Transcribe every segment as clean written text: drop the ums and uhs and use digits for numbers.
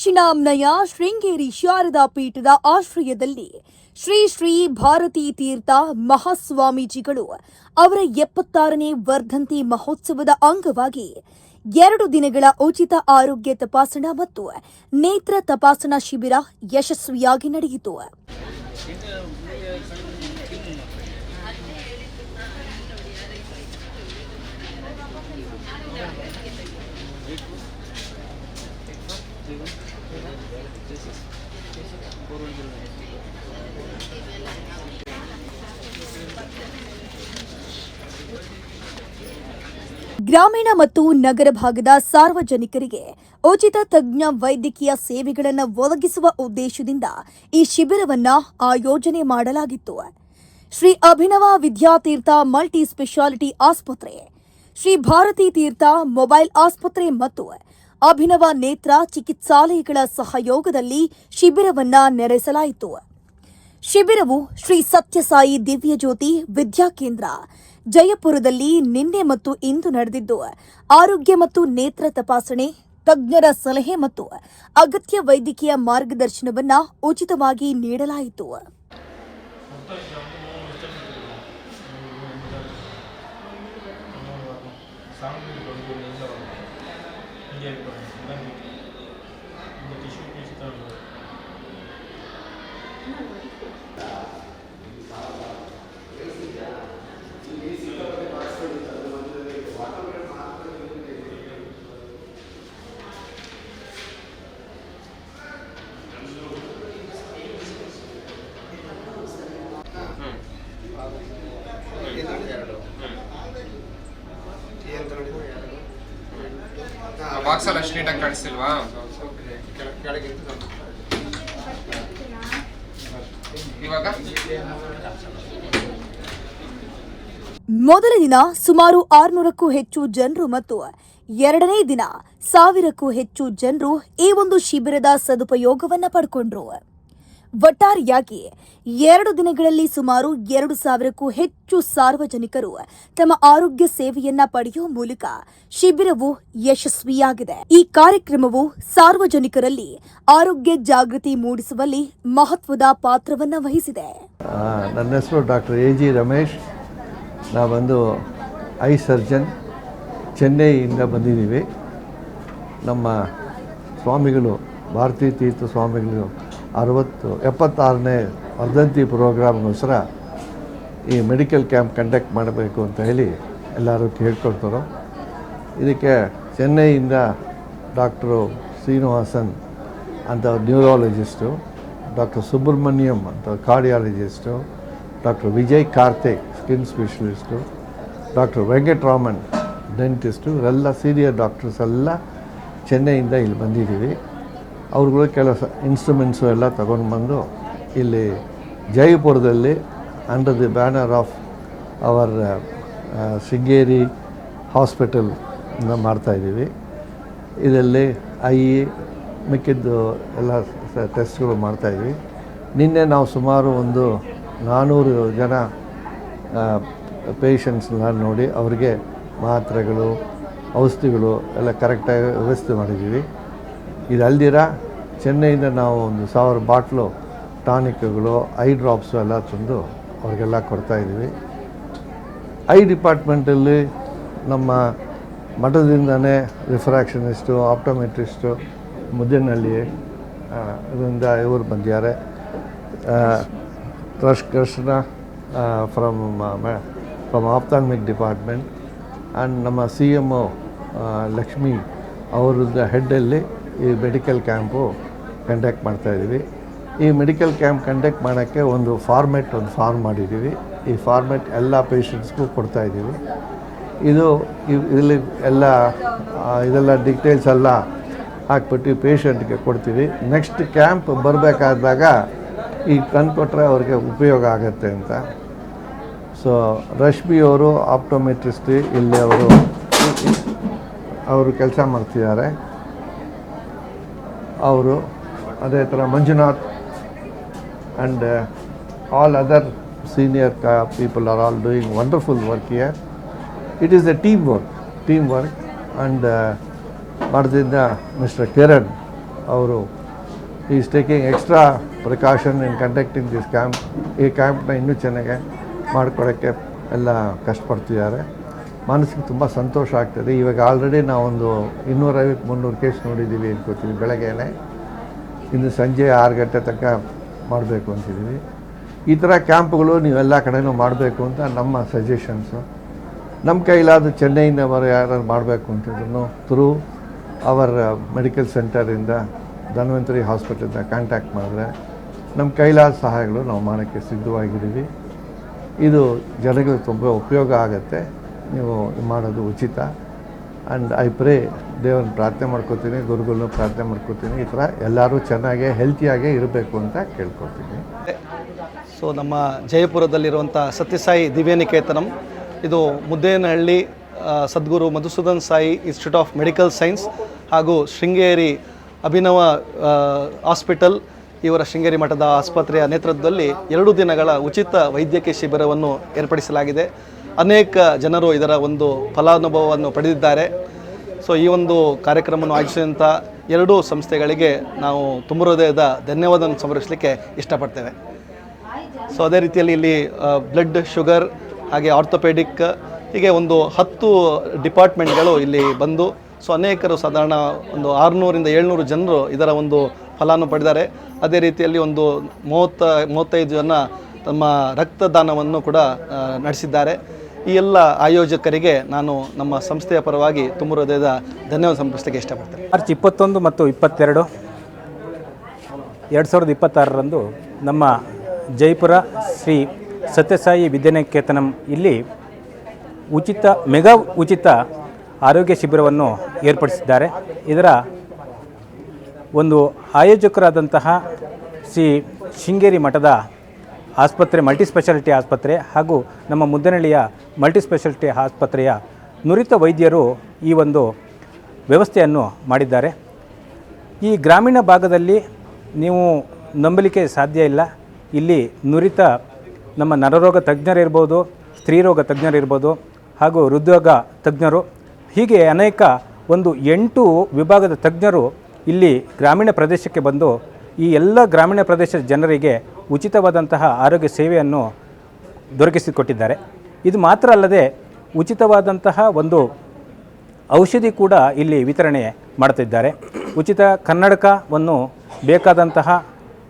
ದಕ್ಷಿಣಾಮ್ನಾಯ ಶೃಂಗೇರಿ ಶಾರದಾ ಪೀಠದ ಆಶ್ರಯದಲ್ಲಿ ಶ್ರೀ ಶ್ರೀ ಭಾರತೀ ತೀರ್ಥ ಮಹಾಸ್ವಾಮೀಜಿಗಳು ಅವರ 76ನೇ ವರ್ಧಂತಿ ಮಹೋತ್ಸವದ ಅಂಗವಾಗಿ 2 ದಿನಗಳ ಉಚಿತ ಆರೋಗ್ಯ ತಪಾಸಣಾ ಮತ್ತು ನೇತ್ರ ತಪಾಸಣಾ ಶಿಬಿರ ಯಶಸ್ವಿಯಾಗಿ ನಡೆಯಿತು. ಗ್ರಾಮೀಣ ಮತ್ತು ನಗರ ಭಾಗದ ಸಾರ್ವಜನಿಕರಿಗೆ ಉಚಿತ ತಜ್ಞ ವೈದ್ಯಕೀಯ ಸೇವೆಗಳನ್ನು ಒದಗಿಸುವ ಉದ್ದೇಶದಿಂದ ಈ ಶಿಬಿರವನ್ನು ಆಯೋಜನೆ ಮಾಡಲಾಗಿತ್ತು. ಶ್ರೀ ಅಭಿನವ ವಿದ್ಯಾತೀರ್ಥ ಮಲ್ಟಿ ಸ್ಪೆಷಾಲಿಟಿ ಆಸ್ಪತ್ರೆ, ಶ್ರೀ ಭಾರತೀ ತೀರ್ಥ ಮೊಬೈಲ್ ಆಸ್ಪತ್ರೆ ಮತ್ತು ಅಭಿನವ ನೇತ್ರ ಚಿಕಿತ್ಸಾಲಯಗಳ ಸಹಯೋಗದಲ್ಲಿ ಶಿಬಿರವನ್ನು ನಡೆಸಲಾಯಿತು. ಶಿಬಿರವು ಶ್ರೀ ಸತ್ಯಸಾಯಿ ದಿವ್ಯಜ್ಯೋತಿ ವಿದ್ಯಾಕೇಂದ್ರ ಜಯಪುರದಲ್ಲಿ ನಿನ್ನೆ ಮತ್ತು ಇಂದು ನಡೆದಿದ್ದು, ಆರೋಗ್ಯ ಮತ್ತು ನೇತ್ರ ತಪಾಸಣೆ, ತಜ್ಞರ ಸಲಹೆ ಮತ್ತು ಅಗತ್ಯ ವೈದ್ಯಕೀಯ ಮಾರ್ಗದರ್ಶನವನ್ನು ಉಚಿತವಾಗಿ ನೀಡಲಾಯಿತು. ಬಾಕ್ಸಲ್ಲಿ ಅಷ್ಟು ನೀಟಾಗಿ ಕಾಣಿಸ್ತಿಲ್ವಾ? ಇವಾಗ ಮೊದಲ ದಿನ ಸುಮಾರು 600ಕ್ಕೂ ಹೆಚ್ಚು ಜನರು ಮತ್ತು 2ನೇ ದಿನ 1000ಕ್ಕೂ ಹೆಚ್ಚು ಜನರು ಈ ಒಂದು ಶಿಬಿರದ ಸದುಪಯೋಗವನ್ನು ಪಡ್ಕೊಂಡ್ರು. ಒಟ್ಟಾರೆಯಾಗಿ 2 ದಿನಗಳಲ್ಲಿ ಸುಮಾರು 2000ಕ್ಕೂ ಹೆಚ್ಚು ಸಾರ್ವಜನಿಕರು ತಮ್ಮ ಆರೋಗ್ಯ ಸೇವೆಯನ್ನ ಪಡೆಯುವ ಮೂಲಕ ಶಿಬಿರವು ಯಶಸ್ವಿಯಾಗಿದೆ. ಈ ಕಾರ್ಯಕ್ರಮವು ಸಾರ್ವಜನಿಕರಲ್ಲಿ ಆರೋಗ್ಯ ಜಾಗೃತಿ ಮೂಡಿಸುವಲ್ಲಿ ಮಹತ್ವದ ಪಾತ್ರವನ್ನು ವಹಿಸಿದೆ. ನನ್ನ ಹೆಸರು ಡಾಕ್ಟರ್ ಎ.ಜಿ. ರಮೇಶ್. ನಾವೊಂದು ಐ ಸರ್ಜನ್, ಚೆನ್ನೈಯಿಂದ ಬಂದಿದ್ದೀವಿ. ನಮ್ಮ ಸ್ವಾಮಿಗಳು ಭಾರತೀ ತೀರ್ಥ ಸ್ವಾಮಿಗಳು 76ನೇ ವರ್ಧಂತಿ ಪ್ರೋಗ್ರಾಮ್ಗೋಸ್ಕರ ಈ ಮೆಡಿಕಲ್ ಕ್ಯಾಂಪ್ ಕಂಡಕ್ಟ್ ಮಾಡಬೇಕು ಅಂತ ಹೇಳಿ ಎಲ್ಲರೂ ಕೇಳ್ಕೊಳ್ತಾರೋ. ಇದಕ್ಕೆ ಚೆನ್ನೈಯಿಂದ ಡಾಕ್ಟರು ಶ್ರೀನಿವಾಸನ್ ಅಂತ ನ್ಯೂರಾಲಜಿಸ್ಟು, ಡಾಕ್ಟರ್ ಸುಬ್ರಹ್ಮಣ್ಯಂ ಅಂತ cardiologist, doctor Vijay Karthik skin specialist, doctor Venkataraman dentist, ಇವರೆಲ್ಲ ಸೀನಿಯರ್ ಡಾಕ್ಟರ್ಸ್ ಎಲ್ಲ ಚೆನ್ನೈಯಿಂದ ಇಲ್ಲಿ ಬಂದಿದ್ದೀವಿ. ಅವ್ರುಗಳು ಕೆಲಸ ಇನ್ಸ್ಟ್ರೂಮೆಂಟ್ಸು ಎಲ್ಲ ತಗೊಂಡು ಬಂದು ಇಲ್ಲಿ ಜೈಪುರದಲ್ಲಿ under the banner of our Sringeri hospital ಮಾಡ್ತಾಯಿದ್ದೀವಿ. ಇದರಲ್ಲಿ ಮಿಕ್ಕಿದ್ದು ಎಲ್ಲ ಟೆಸ್ಟ್ಗಳು ಮಾಡ್ತಾಯಿದ್ವಿ. ನಿನ್ನೆ ನಾವು ಸುಮಾರು ಒಂದು 400 ಜನ ಪೇಷಂಟ್ಸ್ನ ನೋಡಿ ಅವರಿಗೆ ಮಾತ್ರೆಗಳು, ಔಷಧಿಗಳು ಎಲ್ಲ ಕರೆಕ್ಟಾಗಿ ವ್ಯವಸ್ಥೆ ಮಾಡಿದ್ದೀವಿ. ಇದಲ್ದಿರ ಚೆನ್ನೈಯಿಂದ ನಾವು ಒಂದು 1000 ಬಾಟ್ಲು ಟಾನಿಕ್ಗಳು, ಐ ಡ್ರಾಪ್ಸು ಎಲ್ಲ ತಂದು ಅವ್ರಿಗೆಲ್ಲ ಕೊಡ್ತಾಯಿದ್ದೀವಿ. ಐ ಡಿಪಾರ್ಟ್ಮೆಂಟಲ್ಲಿ ನಮ್ಮ ಮಠದಿಂದನೇ ರಿಫ್ರಾಕ್ಷನಿಸ್ಟು, ಆಪ್ಟೋಮೆಟ್ರಿಸ್ಟು ಮುದ್ದೇನಹಳ್ಳಿ ಇದರಿಂದ ಇವರು ಬಂದಿದ್ದಾರೆ. ಕೃಷ್ಣ ಫ್ರಮ್ ಆಪ್ಥಾಲ್ಮಿಕ್ ಡಿಪಾರ್ಟ್ಮೆಂಟ್ ಆ್ಯಂಡ್ ನಮ್ಮ CMO ಲಕ್ಷ್ಮಿ ಅವ್ರದ್ದು ಹೆಡ್ಡಲ್ಲಿ ಈ ಮೆಡಿಕಲ್ ಕ್ಯಾಂಪು ಕಂಡಕ್ಟ್ ಮಾಡ್ತಾಯಿದ್ದೀವಿ. ಈ ಮೆಡಿಕಲ್ ಕ್ಯಾಂಪ್ ಕಂಡಕ್ಟ್ ಮಾಡೋಕ್ಕೆ ಒಂದು ಫಾರ್ಮ್ ಮಾಡಿದ್ದೀವಿ. ಈ ಫಾರ್ಮೆಟ್ ಎಲ್ಲ ಪೇಷಂಟ್ಸ್ಗೂ ಕೊಡ್ತಾಯಿದ್ದೀವಿ. ಇದರಲ್ಲಿ ಇದೆಲ್ಲ ಡೀಟೇಲ್ಸ್ ಎಲ್ಲ ಹಾಕ್ಬಿಟ್ಟು ಪೇಷಂಟ್ಗೆ ಕೊಡ್ತೀವಿ. ನೆಕ್ಸ್ಟ್ ಕ್ಯಾಂಪ್ ಬರಬೇಕಾದಾಗ ಈ ತಂದುಕೊಟ್ರೆ ಅವ್ರಿಗೆ ಉಪಯೋಗ ಆಗುತ್ತೆ ಅಂತ. ಸೊ ರಶ್ಮಿ ಅವರು ಆಪ್ಟೋಮೆಟ್ರಿಸ್ಟ್ ಇಲ್ಲಿ ಅವರು ಕೆಲಸ ಮಾಡ್ತಿದ್ದಾರೆ. ಅವರು ಅದೇ ಥರ Manjunath and all other senior people are all doing wonderful work here. It is a teamwork and Mardinda Mr. Kiran ಅವರು is taking extra precaution in conducting this camp. ಈ ಕ್ಯಾಂಪ್ನ ಇನ್ನೂ ಚೆನ್ನಾಗಿ ಮಾಡಿಕೊಡೋಕ್ಕೆ ಎಲ್ಲ ಕಷ್ಟಪಡ್ತಿದ್ದಾರೆ. ಮನಸ್ಸಿಗೆ ತುಂಬ ಸಂತೋಷ ಆಗ್ತದೆ. ಇವಾಗ ಆಲ್ರೆಡಿ ನಾವೊಂದು 250-300 ಕೇಸ್ ನೋಡಿದ್ದೀವಿ ಅನ್ಕೋತೀವಿ ಬೆಳಗ್ಗೆನೇ. ಇನ್ನು ಸಂಜೆ 6 ಗಂಟೆ ತನಕ ಮಾಡಬೇಕು ಅಂತಿದ್ದೀವಿ. ಈ ಥರ ಕ್ಯಾಂಪ್ಗಳು ನೀವೆಲ್ಲ ಕಡೆನೂ ಮಾಡಬೇಕು ಅಂತ ನಮ್ಮ ಸಜೆಷನ್ಸು. ನಮ್ಮ ಕೈಲಾದ ಚೆನ್ನೈಯಿಂದ ಯಾರು ಮಾಡಬೇಕು ಅಂತಿದ್ರು ಥ್ರೂ ಅವರ್ ಮೆಡಿಕಲ್ ಸೆಂಟರಿಂದ ಧನ್ವಂತರಿ ಹಾಸ್ಪಿಟಲಿಂದ ಕಾಂಟ್ಯಾಕ್ಟ್ ಮಾಡಿದ್ರೆ ನಮ್ಮ ಕೈಲಾದ ಸಹಾಯಗಳು ನಾವು ಮಾಡೋಕ್ಕೆ ಸಿದ್ಧವಾಗಿದ್ದೀವಿ. ಇದು ಜನಗಳಿಗೆ ತುಂಬ ಉಪಯೋಗ ಆಗುತ್ತೆ. ನೀವು ಮಾಡೋದು ಉಚಿತ. ಆ್ಯಂಡ್ ಐ ಪ್ರೇ, ದೇವ್ರನ್ನ ಪ್ರಾರ್ಥನೆ ಮಾಡ್ಕೋತೀನಿ, ಗುರುಗಳನ್ನೂ ಪ್ರಾರ್ಥನೆ ಮಾಡ್ಕೋತೀನಿ, ಈ ಥರ ಎಲ್ಲರೂ ಚೆನ್ನಾಗೇ ಹೆಲ್ತಿಯಾಗೇ ಇರಬೇಕು ಅಂತ ಕೇಳ್ಕೊತೀನಿ. ಸೊ ನಮ್ಮ ಜಯಪುರದಲ್ಲಿರುವಂಥ ಸತ್ಯಸಾಯಿ ದಿವ್ಯನಿಕೇತನಂ, ಇದು Muddenahalli Sadguru Madhusudan Sai institute of medical science ಹಾಗೂ ಶೃಂಗೇರಿ ಅಭಿನವ ಹಾಸ್ಪಿಟಲ್ ಇವರ ಶೃಂಗೇರಿ ಮಠದ ಆಸ್ಪತ್ರೆಯ ನೇತೃತ್ವದಲ್ಲಿ 2 ದಿನಗಳ ಉಚಿತ ವೈದ್ಯಕೀಯ ಶಿಬಿರವನ್ನು ಏರ್ಪಡಿಸಲಾಗಿದೆ. ಅನೇಕ ಜನರು ಇದರ ಒಂದು ಫಲಾನುಭವವನ್ನು ಪಡೆದಿದ್ದಾರೆ. ಸೊ ಈ ಒಂದು ಕಾರ್ಯಕ್ರಮವನ್ನು ಆಯೋಜಿಸಿದಂಥ 2 ಸಂಸ್ಥೆಗಳಿಗೆ ನಾವು ತುಂಬ ಹೃದಯದ ಧನ್ಯವಾದವನ್ನು ಸಮರ್ಪಿಸಲಿಕ್ಕೆ ಇಷ್ಟಪಡ್ತೇವೆ. ಸೊ ಅದೇ ರೀತಿಯಲ್ಲಿ ಇಲ್ಲಿ ಬ್ಲಡ್, ಶುಗರ್ ಹಾಗೆ ಆರ್ಥೋಪೆಡಿಕ್ ಹೀಗೆ ಒಂದು 10 ಡಿಪಾರ್ಟ್ಮೆಂಟ್ಗಳು ಇಲ್ಲಿ ಬಂದು ಸೊ ಅನೇಕರು ಸಾಧಾರಣ ಒಂದು 600ರಿಂದ 700 ಜನರು ಇದರ ಒಂದು ಫಲಾನು ಪಡೆದಿದ್ದಾರೆ. ಅದೇ ರೀತಿಯಲ್ಲಿ ಒಂದು 30-35 ಜನ ತಮ್ಮ ರಕ್ತದಾನವನ್ನು ಕೂಡ ನಡೆಸಿದ್ದಾರೆ. ಈ ಎಲ್ಲ ಆಯೋಜಕರಿಗೆ ನಾನು ನಮ್ಮ ಸಂಸ್ಥೆಯ ಪರವಾಗಿ ತುಂಬ ಹೃದಯದ ಧನ್ಯವಾದ ಸಮರ್ಪಿಸಲಿಕ್ಕೆ ಇಷ್ಟಪಡ್ತೇನೆ. ಮಾರ್ಚ್ 21 ಮತ್ತು 22, 2026ರಂದು ನಮ್ಮ ಜೈಪುರ ಶ್ರೀ ಸತ್ಯಸಾಯಿ ವಿದ್ಯಾನಿಕೇತನಂ ಇಲ್ಲಿ ಮೆಗಾ ಉಚಿತ ಆರೋಗ್ಯ ಶಿಬಿರವನ್ನು ಏರ್ಪಡಿಸಿದ್ದಾರೆ. ಇದರ ಒಂದು ಆಯೋಜಕರಾದಂತಹ ಶ್ರೀ ಶೃಂಗೇರಿ ಮಠದ ಆಸ್ಪತ್ರೆ, ಮಲ್ಟಿಸ್ಪೆಷಾಲಿಟಿ ಆಸ್ಪತ್ರೆ ಹಾಗೂ ನಮ್ಮ ಮುದ್ದೇನಹಳ್ಳಿಯ ಮಲ್ಟಿಸ್ಪೆಷಾಲಿಟಿ ಆಸ್ಪತ್ರೆಯ ನುರಿತ ವೈದ್ಯರು ಈ ಒಂದು ವ್ಯವಸ್ಥೆಯನ್ನು ಮಾಡಿದ್ದಾರೆ. ಈ ಗ್ರಾಮೀಣ ಭಾಗದಲ್ಲಿ ನೀವು ನಂಬಲಿಕ್ಕೆ ಸಾಧ್ಯ ಇಲ್ಲ. ಇಲ್ಲಿ ನುರಿತ ನಮ್ಮ ನರರೋಗ ತಜ್ಞರಿರ್ಬೋದು, ಸ್ತ್ರೀರೋಗ ತಜ್ಞರಿರ್ಬೋದು ಹಾಗೂ ಹೃದ್ರೋಗ ತಜ್ಞರು, ಹೀಗೆ ಅನೇಕ ಒಂದು 8 ವಿಭಾಗದ ತಜ್ಞರು ಇಲ್ಲಿ ಗ್ರಾಮೀಣ ಪ್ರದೇಶಕ್ಕೆ ಬಂದು ಈ ಎಲ್ಲ ಗ್ರಾಮೀಣ ಪ್ರದೇಶದ ಜನರಿಗೆ ಉಚಿತವಾದಂತಹ ಆರೋಗ್ಯ ಸೇವೆಯನ್ನು ದೊರಕಿಸಿಕೊಟ್ಟಿದ್ದಾರೆ. ಇದು ಮಾತ್ರ ಅಲ್ಲದೆ ಉಚಿತವಾದಂತಹ ಒಂದು ಔಷಧಿ ಕೂಡ ಇಲ್ಲಿ ವಿತರಣೆ ಮಾಡುತ್ತಿದ್ದಾರೆ. ಉಚಿತ ಕನ್ನಡಕವನ್ನು ಬೇಕಾದಂತಹ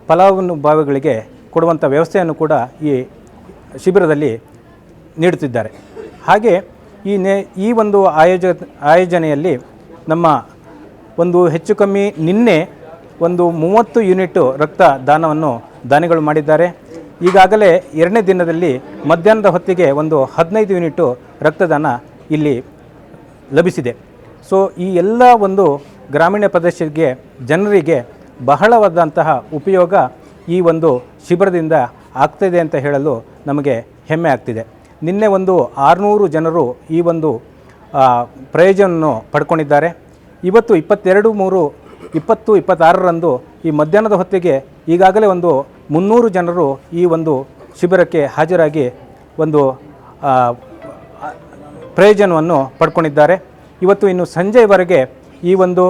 ಫಲಾನುಭವಿಗಳಿಗೆ ಕೊಡುವಂಥ ವ್ಯವಸ್ಥೆಯನ್ನು ಕೂಡ ಈ ಶಿಬಿರದಲ್ಲಿ ನೀಡುತ್ತಿದ್ದಾರೆ. ಹಾಗೆ ಈ ಒಂದು ಆಯೋಜನೆಯಲ್ಲಿ ನಮ್ಮ ಒಂದು ಹೆಚ್ಚು ಕಮ್ಮಿ ನಿನ್ನೆ ಒಂದು 30 ಯೂನಿಟ್ ರಕ್ತ ದಾನಿಗಳು ಮಾಡಿದ್ದಾರೆ. ಈಗಾಗಲೇ 2ನೇ ದಿನದಲ್ಲಿ ಮಧ್ಯಾಹ್ನದ ಹೊತ್ತಿಗೆ ಒಂದು 15 ಯೂನಿಟ್ ರಕ್ತದಾನ ಇಲ್ಲಿ ಲಭಿಸಿದೆ. ಸೊ ಈ ಎಲ್ಲ ಒಂದು ಗ್ರಾಮೀಣ ಪ್ರದೇಶಕ್ಕೆ ಜನರಿಗೆ ಬಹಳವಾದಂತಹ ಉಪಯೋಗ ಈ ಒಂದು ಶಿಬಿರದಿಂದ ಆಗ್ತಿದೆ ಅಂತ ಹೇಳಲು ನಮಗೆ ಹೆಮ್ಮೆ ಆಗ್ತಿದೆ. ನಿನ್ನೆ ಒಂದು 600 ಜನರು ಈ ಒಂದು ಪ್ರಯೋಜನವನ್ನು ಪಡ್ಕೊಂಡಿದ್ದಾರೆ. ಇವತ್ತು 22/3/2026ರಂದು ಈ ಮಧ್ಯಾಹ್ನದ ಹೊತ್ತಿಗೆ ಈಗಾಗಲೇ ಒಂದು 300 ಜನರು ಈ ಒಂದು ಶಿಬಿರಕ್ಕೆ ಹಾಜರಾಗಿ ಒಂದು ಪ್ರಯೋಜನವನ್ನು ಪಡ್ಕೊಂಡಿದ್ದಾರೆ. ಇವತ್ತು ಇನ್ನು ಸಂಜೆಯವರೆಗೆ ಈ ಒಂದು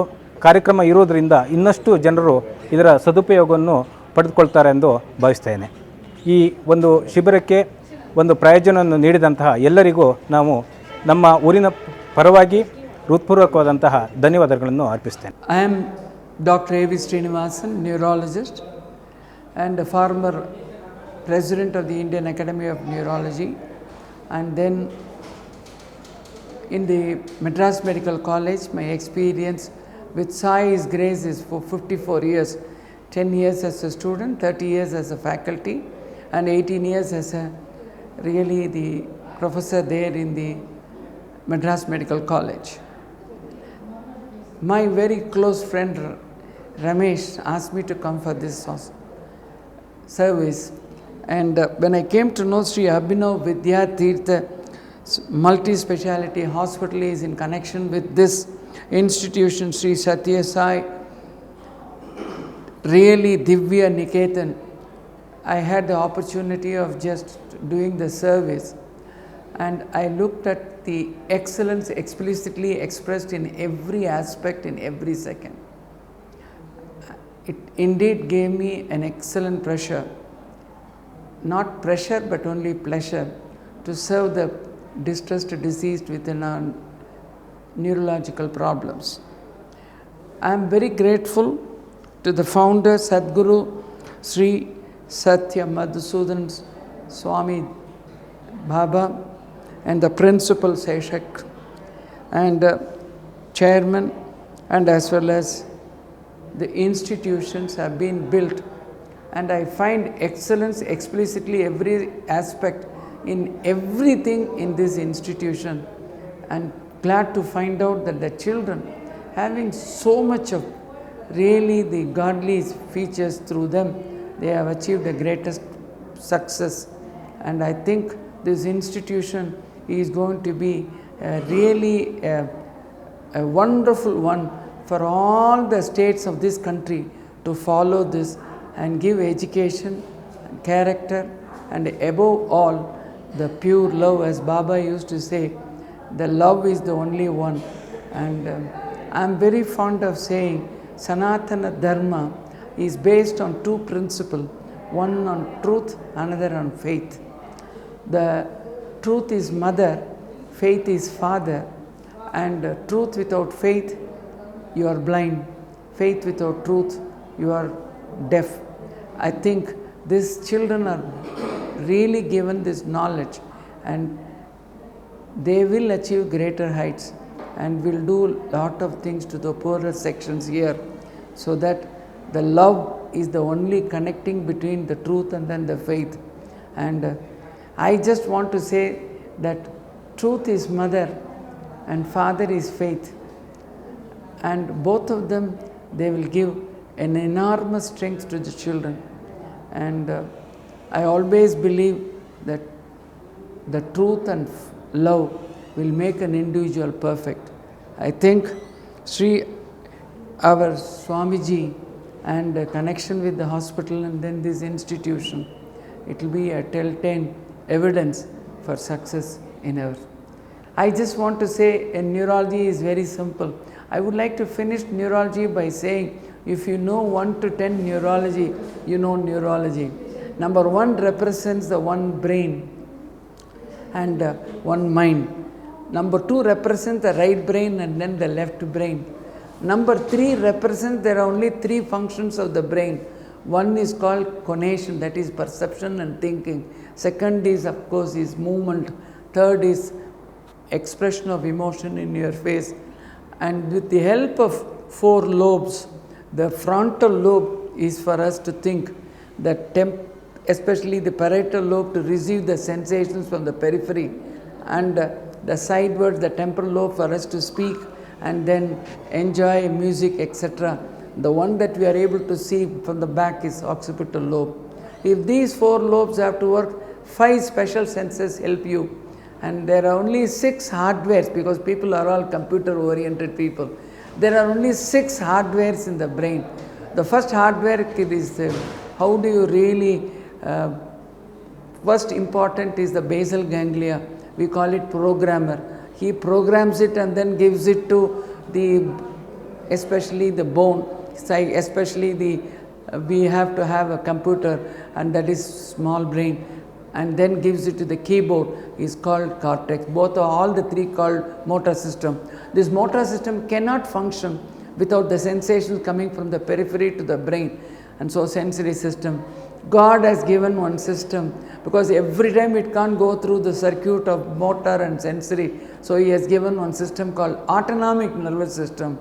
ಕಾರ್ಯಕ್ರಮ ಇರೋದರಿಂದ ಇನ್ನಷ್ಟು ಜನರು ಇದರ ಸದುಪಯೋಗವನ್ನು ಪಡೆದುಕೊಳ್ತಾರೆ ಎಂದು ಭಾವಿಸ್ತೇನೆ. ಈ ಒಂದು ಶಿಬಿರಕ್ಕೆ ಒಂದು ಪ್ರಯೋಜನವನ್ನು ನೀಡಿದಂತಹ ಎಲ್ಲರಿಗೂ ನಾವು ನಮ್ಮ ಊರಿನ ಪರವಾಗಿ ಹೃತ್ಪೂರ್ವಕವಾದಂತಹ ಧನ್ಯವಾದಗಳನ್ನು ಅರ್ಪಿಸ್ತೇನೆ. I am Dr. A.V. Srinivasan, neurologist and a former president of the Indian Academy of Neurology, and then in the Madras Medical College my experience with Sai's grace is for 54 years, 10 years as a student, 30 years as a faculty and 18 years as a really the professor there in the Madras Medical College. My very close friend Ramesh asked me to come for this service, and when I came to know Sri Abhinav Vidya Tirtha multi-speciality hospital is in connection with this institution, Sri Satya Sai, really Divya Niketan, I had the opportunity of just doing the service, and I looked at the excellence explicitly expressed in every aspect, in every second. indeed gave me an excellent pressure, not pressure but only pleasure, to serve the distressed deceased with neurological problems. I am very grateful to the founder Sadhguru Sri Satya Madhusudan Swami Baba and the principal Seshak and chairman, and as well as the institutions have been built, and I find excellence explicitly every aspect in everything in this institution, and glad to find out that the children having so much of really the godly features through them, they have achieved the greatest success. And I think this institution is going to be really a wonderful one for all the states of this country to follow this and give education, character, and above all the pure love. As Baba used to say, the love is the only one. And I am very fond of saying Sanatana Dharma is based on two principles, one on truth, another on faith. The truth is mother, faith is father, and truth without faith, you are blind. Faith without truth, you are deaf. I think these children are really given this knowledge, and they will achieve greater heights and will do lot of things to the poorer sections here, so that the love is the only connecting between the truth and then the faith. And I just want to say that truth is mother and father is faith, and both of them, they will give an enormous strength to the children. And I always believe that the truth and love will make an individual perfect. I think our Swamiji and a connection with the hospital and then this institution, it will be a telltale evidence for success in our. I just want to say neurology is very simple. I would like to finish neurology by saying, if you know 1 to 10 neurology, you know neurology. Number 1 represents the one brain and one mind. Number 2 represents the right brain and then the left brain. Number 3 represents there are only 3 functions of the brain. One is called conation, that is perception and thinking. Second is, of course, is movement. Third is expression of emotion in your face. And with the help of 4 lobes, the frontal lobe is for us to think, especially the parietal lobe to receive the sensations from the periphery, and the sidewards, the temporal lobe for us to speak and then enjoy music, etc. The one that we are able to see from the back is occipital lobe. If these 4 lobes have to work, 5 special senses help you. And there are only 6 hardwares, because people are all computer oriented people. There are only 6 hardwares in the brain. The first hardware is how do you really, first important is the basal ganglia. We call it programmer. He programs it and then gives it to especially the bone, especially we have to have a computer, and that is small brain, and then gives it to the keyboard, is called cortex. All the 3 called motor system. This motor system cannot function without the sensations coming from the periphery to the brain, and so sensory system. God has given one system, because every time it can't go through the circuit of motor and sensory, so He has given one system called autonomic nervous system.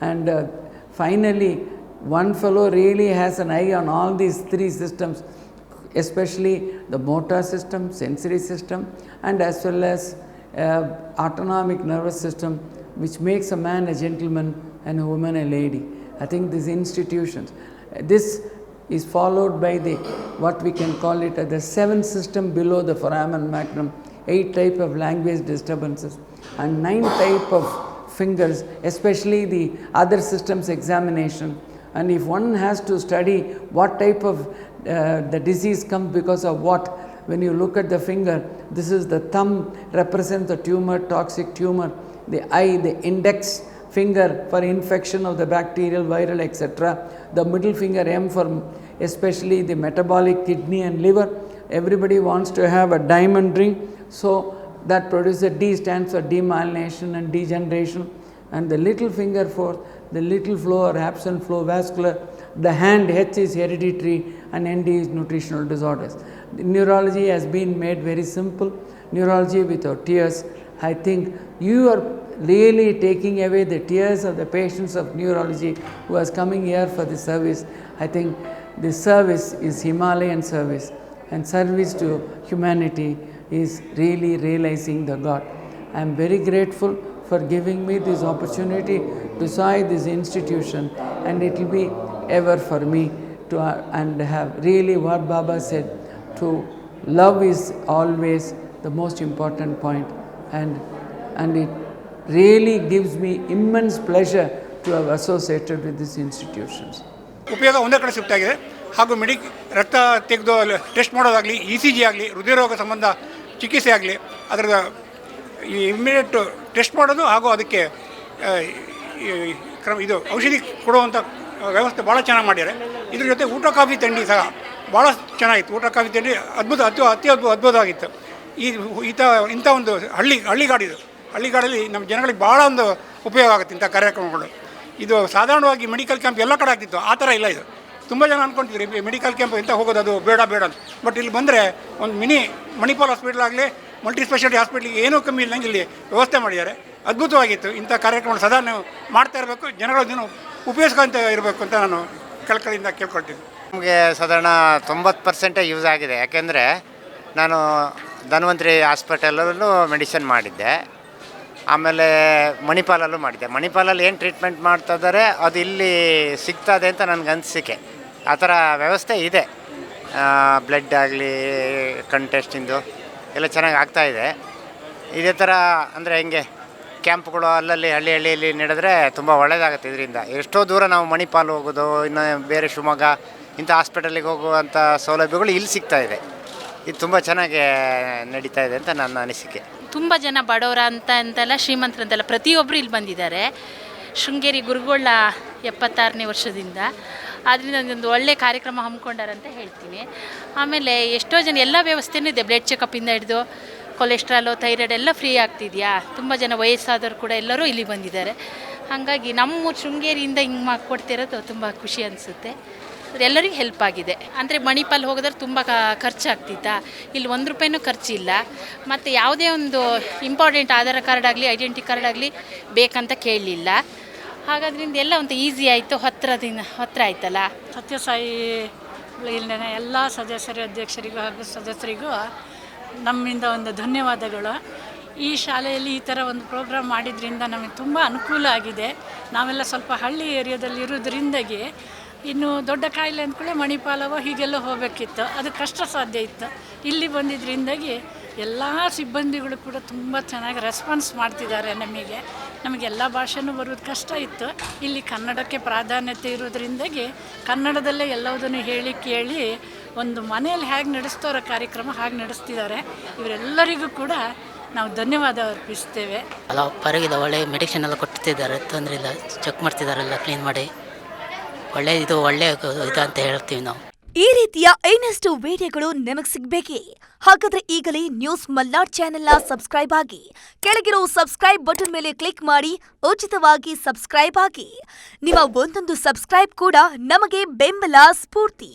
And finally, one fellow really has an eye on all these 3 systems, especially the motor system, sensory system, and as well as autonomic nervous system, which makes a man a gentleman and a woman a lady. I think these institutions, this is followed by what we can call it the 7th system below the foramen magnum, 8 type of language disturbances, and 9 type of fingers, especially the other systems examination. And if one has to study what type of the disease comes because of what, when you look at the finger, this is the thumb represents the tumor, toxic tumor, the eye, the index finger for infection of the bacterial, viral, etc. The middle finger M for especially the metabolic kidney and liver. Everybody wants to have a diamond ring, so that produces D stands for demyelination and degeneration. And the little finger for the little flow or absent flow vascular. The hand H is hereditary and ND is nutritional disorders. The neurology has been made very simple. Neurology without tears. I think you are really taking away the tears of the patients of neurology who are coming here for the service. I think this service is Himalayan service, and service to humanity is really realizing the God. I am very grateful for giving me this opportunity to serve this institution, and it will be ever for me to and have really what Baba said, to love is always the most important point, and it really gives me immense pleasure to have associated with these institutions. ಉಪಯೋಗ ಒಂದೇ ಕಡೆ shift ಆಗಿದೆ. ಹಾಗೂ ರಕ್ತ ತೆಗೆದು test ಮಾಡೋದಾಗಲಿ, ECG ಆಗಲಿ, ಹೃದಯರೋಗ ಸಂಬಂಧ ಚಿಕಿತ್ಸೆ ಆಗಲಿ, ಅದರ ಇಮ್ಮಿಡಿಯೇಟ್ ಟೆಸ್ಟ್ ಮಾಡೋದು ಹಾಗೂ ಅದಕ್ಕೆ ಇದು ಔಷಧಿ ಕೊಡುವಂಥ ವ್ಯವಸ್ಥೆ ಭಾಳ ಚೆನ್ನಾಗಿ ಮಾಡಿದ್ದಾರೆ. ಇದ್ರ ಜೊತೆ ಊಟ ಕಾಫಿ ತಿಂಡಿ ಸಹ ಭಾಳ ಚೆನ್ನಾಗಿತ್ತು. ಊಟ ಕಾಫಿ ತಿಂಡಿ ಅದ್ಭುತವಾಗಿತ್ತು. ಇಂಥ ಒಂದು ಹಳ್ಳಿಗಾಡಲ್ಲಿ ನಮ್ಮ ಜನಗಳಿಗೆ ಭಾಳ ಒಂದು ಉಪಯೋಗ ಆಗುತ್ತೆ ಇಂಥ ಕಾರ್ಯಕ್ರಮಗಳು. ಇದು ಸಾಧಾರಣವಾಗಿ ಮೆಡಿಕಲ್ ಕ್ಯಾಂಪ್ ಎಲ್ಲ ಕಡೆ ಆಗ್ತಿತ್ತು, ಆ ಥರ ಇಲ್ಲ. ಇದು ತುಂಬ ಜನ ಅಂದ್ಕೊಳ್ತಿದ್ರು ಮೆಡಿಕಲ್ ಕ್ಯಾಂಪ್ ಎಂತ ಹೋಗೋದು, ಅದು ಬೇಡ ಅಂತ. ಬಟ್ ಇಲ್ಲಿ ಬಂದರೆ ಒಂದು ಮಣಿಪಾಲ್ ಹಾಸ್ಪಿಟ್ಲ್ ಆಗಲಿ, ಮಲ್ಟಿ ಸ್ಪೆಷಾಲಿಟಿ ಹಾಸ್ಪಿಟ್ಲಿಗೆ ಏನೂ ಕಮ್ಮಿ ಇಲ್ಲದಂಗೆ ಇಲ್ಲಿ ವ್ಯವಸ್ಥೆ ಮಾಡಿದ್ದಾರೆ. ಅದ್ಭುತವಾಗಿತ್ತು. ಇಂಥ ಕಾರ್ಯಕ್ರಮ ಸದಾ ನಾವು ಮಾಡ್ತಾ ಇರಬೇಕು, ಜನಗಳನ್ನು ಉಪಯೋಗಿಸ್ಕೊಂತ ಇರಬೇಕು ಅಂತ ನಾನು ಕಳಕಳಿಯಿಂದ ಕೇಳ್ಕೊಳ್ತೀನಿ. ನಮಗೆ ಸಾಧಾರಣ 90% ಯೂಸ್ ಆಗಿದೆ. ಯಾಕೆಂದರೆ ನಾನು ಧನ್ವಂತರಿ ಹಾಸ್ಪಿಟಲಲ್ಲೂ ಮೆಡಿಸಿನ್ ಮಾಡಿದ್ದೆ, ಆಮೇಲೆ ಮಣಿಪಾಲಲ್ಲೂ ಮಾಡಿದ್ದೆ. ಮಣಿಪಾಲಲ್ಲಿ ಏನು ಟ್ರೀಟ್ಮೆಂಟ್ ಮಾಡ್ತಾ ಇದ್ದಾರೆ ಅದು ಇಲ್ಲಿ ಸಿಗ್ತದೆ ಅಂತ ನನಗೆ ಅನಿಸಿಕೆ. ಆ ಥರ ವ್ಯವಸ್ಥೆ ಇದೆ. ಬ್ಲಡ್ ಆಗಲಿ, ಕಣ್ ಟೆಸ್ಟಿಂದು ಎಲ್ಲ ಚೆನ್ನಾಗಿ ಆಗ್ತಾಯಿದೆ. ಇದೇ ಥರ ಅಂದರೆ ಹೆಂಗೆ ಕ್ಯಾಂಪ್ಗಳು ಅಲ್ಲಲ್ಲಿ ಹಳ್ಳಿಯಲ್ಲಿ ನಡೆದ್ರೆ ತುಂಬ ಒಳ್ಳೆಯದಾಗುತ್ತೆ. ಇದರಿಂದ ಎಷ್ಟೋ ದೂರ ನಾವು ಮಣಿಪಾಲ್ ಹೋಗೋದು, ಇನ್ನು ಬೇರೆ ಶಿವಮೊಗ್ಗ ಇಂಥ ಹಾಸ್ಪಿಟಲಿಗೆ ಹೋಗುವಂಥ ಸೌಲಭ್ಯಗಳು ಇಲ್ಲಿ ಸಿಗ್ತಾಯಿದೆ. ಇದು ತುಂಬ ಚೆನ್ನಾಗಿ ನಡೀತಾ ಇದೆ ಅಂತ ನನ್ನ ಅನಿಸಿಕೆ. ತುಂಬ ಜನ ಬಡವರ ಅಂತೆಲ್ಲ ಶ್ರೀಮಂತರಂತೆಲ್ಲ ಪ್ರತಿಯೊಬ್ಬರು ಇಲ್ಲಿ ಬಂದಿದ್ದಾರೆ. ಶೃಂಗೇರಿ ಗುರುಗಳ 76ನೇ ವರ್ಷದಿಂದ. ಆದ್ದರಿಂದ ಒಂದು ಒಳ್ಳೆಯ ಕಾರ್ಯಕ್ರಮ ಹಮ್ಮಿಕೊಂಡಾರಂತ ಹೇಳ್ತೀನಿ. ಆಮೇಲೆ ಎಷ್ಟೋ ಜನ ಎಲ್ಲ ವ್ಯವಸ್ಥೆನೂ ಇದೆ. ಬ್ಲಡ್ ಚೆಕಪ್ಪಿಂದ ಹಿಡಿದು ಕೊಲೆಸ್ಟ್ರಾಲು, ಥೈರಾಯ್ಡ್ ಎಲ್ಲ ಫ್ರೀ ಆಗ್ತಿದೆಯಾ. ತುಂಬ ಜನ ವಯಸ್ಸಾದವರು ಕೂಡ ಎಲ್ಲರೂ ಇಲ್ಲಿ ಬಂದಿದ್ದಾರೆ. ಹಾಗಾಗಿ ನಮ್ಮ ಶೃಂಗೇರಿಯಿಂದ ಹಿಂಗೆ ಮಾಡಿಕೊಡ್ತಿರೋದು ತುಂಬ ಖುಷಿ ಅನಿಸುತ್ತೆ. ಎಲ್ಲರಿಗೂ ಹೆಲ್ಪ್ ಆಗಿದೆ. ಅಂದರೆ ಮಣಿಪಾಲ್ ಹೋಗೋದ್ರೆ ತುಂಬ ಖರ್ಚಾಗ್ತಿತ್ತಾ, ಇಲ್ಲಿ ₹1 ಖರ್ಚಿಲ್ಲ. ಮತ್ತು ಯಾವುದೇ ಒಂದು ಇಂಪಾರ್ಟೆಂಟ್ ಆಧಾರ್ ಕಾರ್ಡ್ ಆಗಲಿ, ಐಡೆಂಟಿ ಕಾರ್ಡ್ ಆಗಲಿ ಬೇಕಂತ ಕೇಳಲಿಲ್ಲ. ಹಾಗಾದ್ರಿಂದ ಎಲ್ಲ ಒಂದು ಈಸಿ ಆಯಿತು, ಹತ್ತಿರ ಆಯ್ತಲ್ಲ. ಸತ್ಯಸಾಯಿ ಇಲ್ಲಿನ ಎಲ್ಲ ಸದಸ್ಯರು, ಅಧ್ಯಕ್ಷರಿಗೂ ಹಾಗೂ ಸದಸ್ಯರಿಗೂ ನಮ್ಮಿಂದ ಒಂದು ಧನ್ಯವಾದಗಳು. ಈ ಶಾಲೆಯಲ್ಲಿ ಈ ಥರ ಒಂದು ಪ್ರೋಗ್ರಾಮ್ ಮಾಡಿದ್ರಿಂದ ನಮಗೆ ತುಂಬ ಅನುಕೂಲ ಆಗಿದೆ. ನಾವೆಲ್ಲ ಸ್ವಲ್ಪ ಹಳ್ಳಿ ಏರಿಯಾದಲ್ಲಿ ಇರೋದ್ರಿಂದಾಗಿ ಇನ್ನು ದೊಡ್ಡ ಕಾಯಿಲೆ ಅಂದ್ಕೊಳ್ಳೆ ಮಣಿಪಾಲವೋ ಹೀಗೆಲ್ಲ ಹೋಗಬೇಕಿತ್ತು, ಅದು ಕಷ್ಟ ಸಾಧ್ಯ ಇತ್ತು. ಇಲ್ಲಿ ಬಂದಿದ್ದರಿಂದಾಗಿ ಎಲ್ಲ ಸಿಬ್ಬಂದಿಗಳು ಕೂಡ ತುಂಬ ಚೆನ್ನಾಗಿ ರೆಸ್ಪಾನ್ಸ್ ಮಾಡ್ತಿದ್ದಾರೆ. ನಮಗೆಲ್ಲ ಭಾಷೆನೂ ಬರೋದು ಕಷ್ಟ ಇತ್ತು. ಇಲ್ಲಿ ಕನ್ನಡಕ್ಕೆ ಪ್ರಾಧಾನ್ಯತೆ ಇರೋದ್ರಿಂದಾಗಿ ಕನ್ನಡದಲ್ಲೇ ಎಲ್ಲವುದನ್ನು ಹೇಳಿ ಕೇಳಿ ಒಂದು ಮನೆಯಲ್ಲಿ ಹೇಗೆ ನಡೆಸ್ತಾರೋ ಕಾರ್ಯಕ್ರಮ ಹಾಗೆ ನಡೆಸ್ತಿದ್ದಾರೆ. ಇವರೆಲ್ಲರಿಗೂ ಕೂಡ ನಾವು ಧನ್ಯವಾದ ಅರ್ಪಿಸ್ತೇವೆ. ಅಲ್ಲ, ಪರವಾಗಿಲ್ಲ, ಒಳ್ಳೆ ಮೆಡಿಸಿನ್ ಎಲ್ಲ ಕೊಡ್ತಿದ್ದಾರೆ, ತೊಂದರೆ ಇಲ್ಲ. ಚೆಕ್ ಮಾಡ್ತಿದ್ದಾರೆಲ್ಲ ಕ್ಲೀನ್ ಮಾಡಿ. ಒಳ್ಳೆ ಇದು ಅಂತ ಹೇಳ್ತೀವಿ ನಾವು. ಈ ರೀತಿಯ ಇನ್ನಷ್ಟು ವಿಡಿಯೋಗಳು ನಿಮಗೆ ಸಿಗಬೇಕೇ? ಹಾಗಾದ್ರೆ ಈಗಲೇ ನ್ಯೂಸ್ ಮಲ್ನಾಡ್ ಚಾನೆಲ್ನ ಸಬ್ಸ್ಕ್ರೈಬ್ ಆಗಿ, ಕೆಳಗಿರೋ ಸಬ್ಸ್ಕ್ರೈಬ್ ಬಟನ್ ಮೇಲೆ ಕ್ಲಿಕ್ ಮಾಡಿ ಉಚಿತವಾಗಿ ಸಬ್ಸ್ಕ್ರೈಬ್ ಆಗಿ. ನಿಮ್ಮ ಒಂದೊಂದು ಸಬ್ಸ್ಕ್ರೈಬ್ ಕೂಡ ನಮಗೆ ಬೆಂಬಲ, ಸ್ಫೂರ್ತಿ.